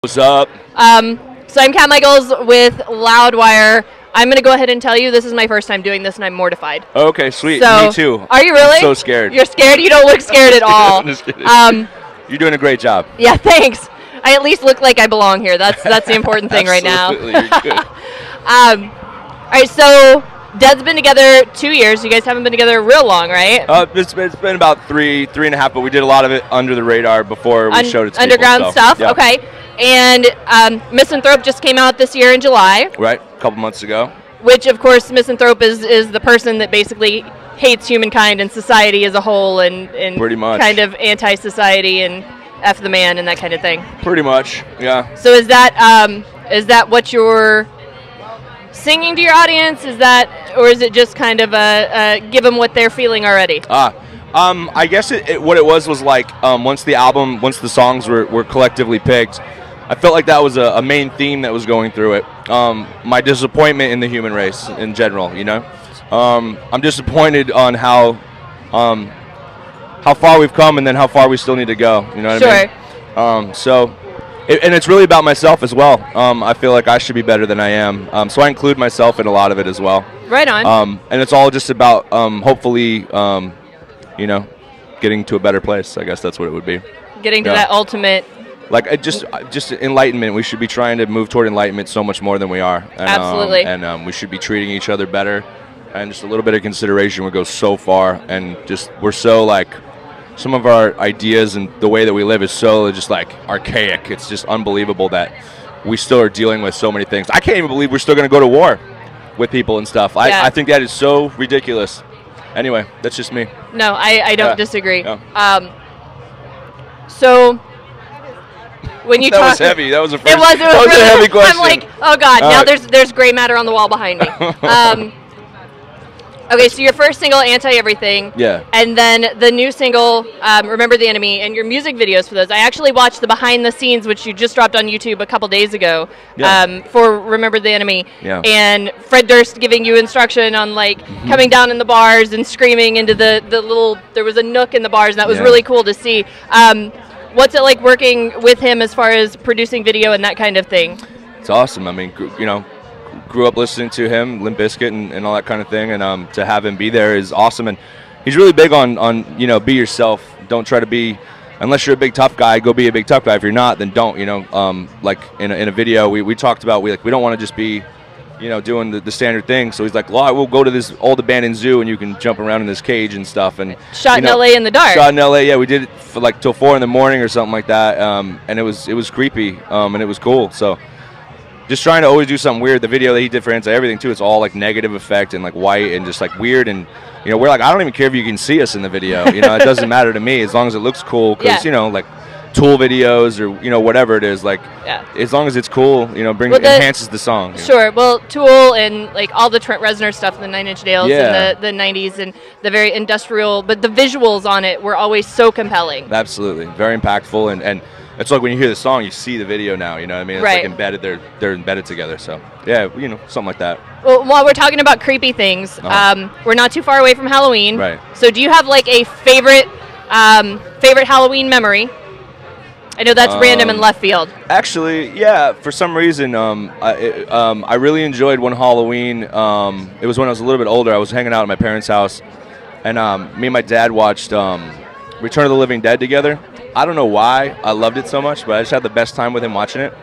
What's up? So I'm Kat Mykals with Loudwire. I'm going to go ahead and tell you this is my first time doing this, and I'm mortified. Okay, sweet. So, me too. Are you really? I'm so scared. You're scared? You don't look scared at all. Just kidding. You're doing a great job. Yeah, thanks. I at least look like I belong here. That's the important thing right now. Absolutely, you're good. All right, so DED's been together 2 years. You guys haven't been together real long, right? It's been about three and a half, but we did a lot of it under the radar before we showed it to underground people, stuff. Yeah. Okay. And Misanthrope just came out this year in July. Right, a couple months ago. Which, of course, Misanthrope is the person that basically hates humankind and society as a whole, and pretty much kind of anti-society and F the man and that kind of thing. Pretty much, yeah. So is that what you're singing to your audience? Is that, or is it just kind of give them what they're feeling already? I guess what it was like once the songs were collectively picked, I felt like that was a main theme that was going through it. My disappointment in the human race in general, you know. I'm disappointed on how far we've come and then how far we still need to go. You know what I mean? And it's really about myself as well. I feel like I should be better than I am. So I include myself in a lot of it as well. Right on. And it's all just about hopefully, you know, getting to a better place. I guess that's what it would be. Getting to that ultimate. Like just enlightenment. We should be trying to move toward enlightenment so much more than we are. And, absolutely. And we should be treating each other better. And just a little bit of consideration would go so far. And just we're so like, some of our ideas and the way that we live is so just like archaic. It's just unbelievable that we still are dealing with so many things. I can't even believe we're still going to go to war with people and stuff. Yeah. I think that is so ridiculous. Anyway, that's just me. No, I don't disagree. Yeah. So when you that talk, was heavy. That was a it was a heavy question. I'm like, oh god, now there's gray matter on the wall behind me. Okay, so your first single, Anti-Everything. Yeah. And then the new single, Remember the Enemy, and your music videos for those. I actually watched the behind the scenes, which you just dropped on YouTube a couple days ago, for Remember the Enemy. Yeah. And Fred Durst giving you instruction on, like, coming down in the bars and screaming into the little, there was a nook in the bars, and that was really cool to see. What's it like working with him as far as producing video and that kind of thing? It's awesome. I mean, you know, grew up listening to him, Limp Bizkit, and all that kind of thing, and to have him be there is awesome. And he's really big on you know, be yourself. Don't try to be, unless you're a big tough guy, go be a big tough guy. If you're not, then don't. You know, like in a video we talked about, we don't want to just be, you know, doing the standard thing. So he's like, well, I will go to this old abandoned zoo and you can jump around in this cage and stuff. And shot in LA in the dark. Shot in LA, yeah. We did it for like till 4 in the morning or something like that. And it was creepy, and it was cool. So just trying to always do something weird. The video that he did for Anti-Everything too, it's all like negative effect and like white and just like weird. And you know, we're like, I don't even care if you can see us in the video. You know, it doesn't matter to me as long as it looks cool. Because you know, like Tool videos or you know, whatever it is, like as long as it's cool, you know, enhances the song. Sure. Well, Tool and like all the Trent Reznor stuff, the 9 Inch Nails and the 90s and the very industrial, but the visuals on it were always so compelling. Absolutely, very impactful, and it's like when you hear the song, you see the video now. You know what I mean? It's like embedded. They're embedded together. So yeah, you know, something like that. Well, while we're talking about creepy things, we're not too far away from Halloween. Right. So do you have like a favorite Halloween memory? I know that's random and left field. Actually, yeah. For some reason, I really enjoyed one Halloween. It was when I was a little bit older. I was hanging out at my parents' house, and me and my dad watched Return of the Living Dead together. I don't know why I loved it so much, but I just had the best time with him watching it.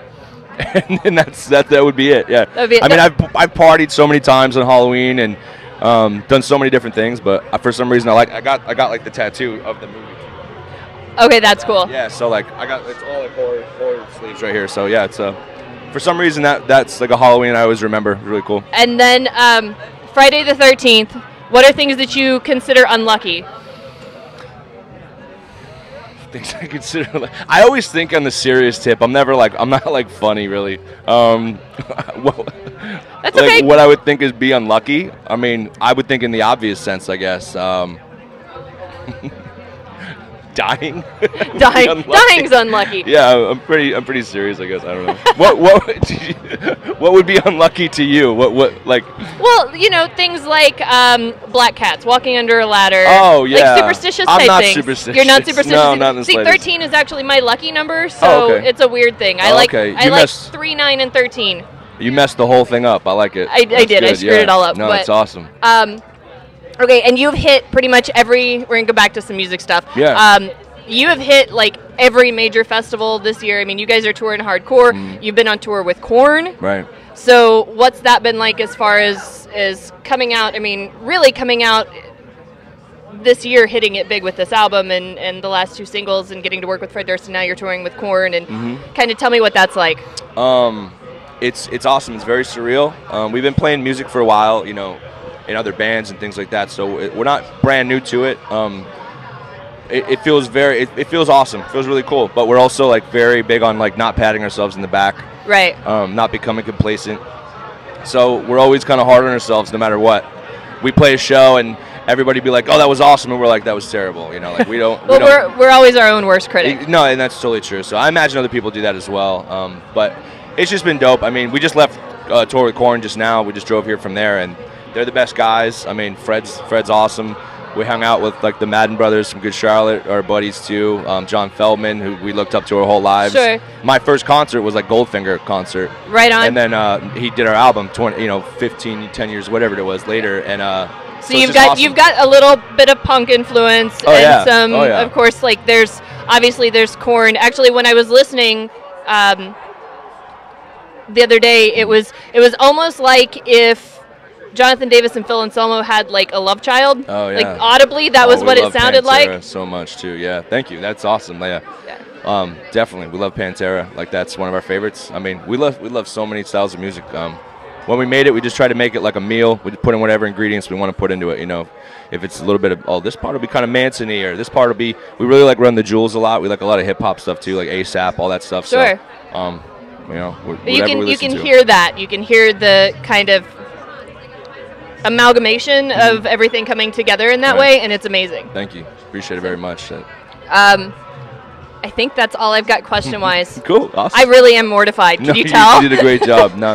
And that would be it. Yeah. I mean, I've partied so many times on Halloween and done so many different things, but for some reason I got like the tattoo of the movie. Okay, that's cool. Yeah, so like it's all like horror sleeves right here. So yeah, it's for some reason that's like a Halloween I always remember. Really cool. And then Friday the 13th. What are things that you consider unlucky? Things I consider. I always think on the serious tip. I'm not like funny really. Well, that's like okay. What I would think is be unlucky. I mean, I would think in the obvious sense, I guess. Dying. Dying's unlucky. Yeah, I'm pretty serious, I guess. I don't know. What would be unlucky to you? What like? Well, you know, things like black cats walking under a ladder. Oh yeah. Like superstitious I'm type not things. superstitious. You're not superstitious. No, not in the See, slightest. 13 is actually my lucky number, so it's a weird thing. I like 3, 9, and 13. You messed the whole thing up. I like it. I did. Good. I screwed it all up. No, but, it's awesome. Okay, and you've hit pretty much every. We're gonna go back to some music stuff. Yeah. You have hit like every major festival this year. I mean, you guys are touring hardcore. You've been on tour with Korn. Right. So what's that been like as far as coming out? I mean, really coming out this year, hitting it big with this album and the last 2 singles, and getting to work with Fred Durst, and now you're touring with Korn. And kind of tell me what that's like. It's awesome. It's very surreal. We've been playing music for a while, you know, in other bands and things like that. So we're not brand new to it. It feels it feels awesome. It feels really cool. But we're also like very big on like not patting ourselves in the back. Right. Not becoming complacent. So we're always kind of hard on ourselves no matter what. We play a show and everybody be like, "Oh, that was awesome," and we're like, "That was terrible." You know, like we don't. Well, we're always our own worst critic. No, and that's totally true. So I imagine other people do that as well. But it's just been dope. I mean, we just left tour with Korn just now. We just drove here from there, and they're the best guys. I mean, Fred's awesome. We hung out with like the Madden brothers from Good Charlotte, our buddies too. John Feldman, who we looked up to our whole lives. Sure. My first concert was like Goldfinger concert. Right on. And then he did our album 10 years, whatever it was later, and. So you've got a little bit of punk influence and some, of course, like there's Korn. Actually, when I was listening the other day, it was almost like if Jonathan Davis and Phil Anselmo had like a love child. Oh yeah. Like audibly, that was what it sounded like. So much too. Yeah. Thank you. That's awesome. Yeah. Definitely, we love Pantera. Like that's one of our favorites. I mean, we love so many styles of music. When we made it, we just tried to make it like a meal. We just put in whatever ingredients we want to put into it. You know, if it's a little bit of this part will be kind of Manson-y, or this part will be. We really like Run the Jewels a lot. We like a lot of hip hop stuff too, like ASAP, all that stuff. Sure. So, you know, you can hear that. You can hear the kind of amalgamation of everything coming together in that way, and it's amazing. Thank you. Appreciate it very much. I think that's all I've got question-wise. Cool. Awesome. I really am mortified. Can you tell? You did a great job. No.